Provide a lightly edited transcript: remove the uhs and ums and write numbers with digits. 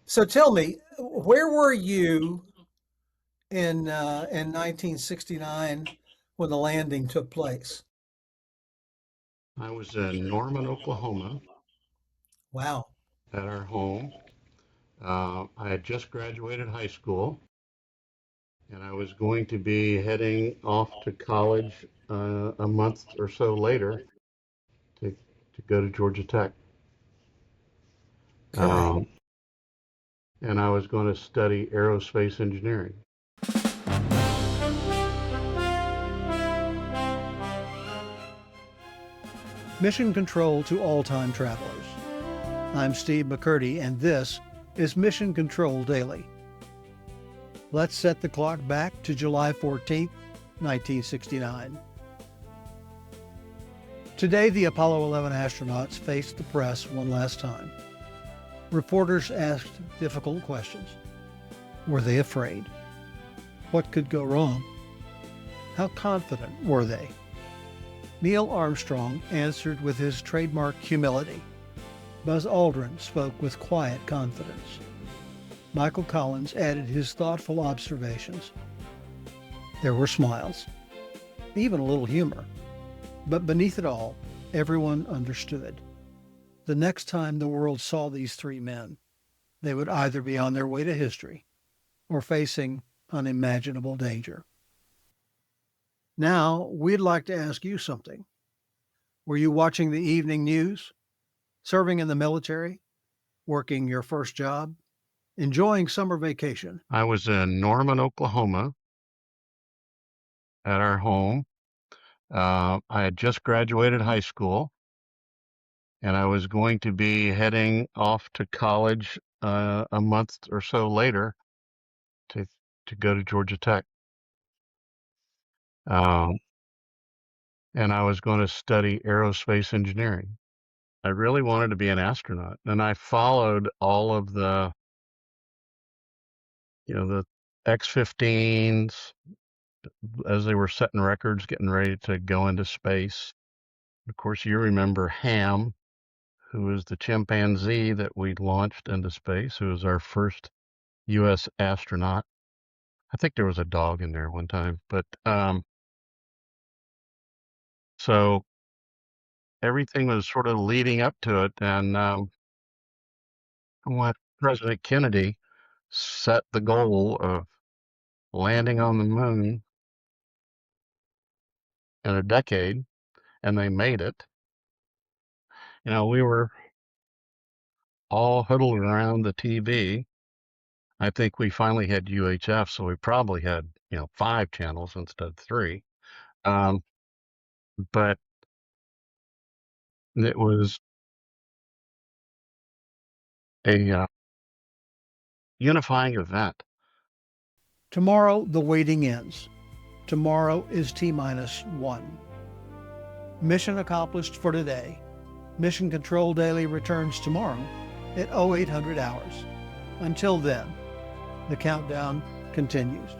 So tell me, where were you in 1969 when the landing took place? I was in Norman, Oklahoma Wow. at our home. I had just graduated high school and I was going to be heading off to college a month or so later to go to Georgia Tech. Okay. Um, and I was going to study aerospace engineering. Mission Control to all time travelers. I'm Steve McCurdy, and this is Mission Control Daily. Let's set the clock back to July 14th, 1969. Today, the Apollo 11 astronauts faced the press one last time. Reporters asked difficult questions. Were they afraid? What could go wrong? How confident were they? Neil Armstrong answered with his trademark humility. Buzz Aldrin spoke with quiet confidence. Michael Collins added his thoughtful observations. There were smiles, even a little humor. But beneath it all, everyone understood. The next time the world saw these three men, they would either be on their way to history or facing unimaginable danger. Now, we'd like to ask you something. Were you watching the evening news, serving in the military, working your first job, enjoying summer vacation? I was in Norman, Oklahoma at our home. I had just graduated high school and I was going to be heading off to college a month or so later to to go to Georgia Tech. Um, and I was going to study aerospace engineering. I really wanted to be an astronaut, and I followed all of the X-15s as they were setting records, getting ready to go into space. Of course, you remember Ham, who was the chimpanzee that we launched into space, who was our first U.S. astronaut. I think there was a dog in there one time, but so everything was sort of leading up to it, and what President Kennedy set the goal of landing on the moon in a decade, and they made it. We were all huddled around the TV. I think we finally had UHF, so we probably had, five channels instead of three. Um, but it was a unifying event. Tomorrow, the waiting ends. Tomorrow is T minus one. Mission accomplished for today. Mission Control Daily returns tomorrow at 0800 hours. Until then, the countdown continues.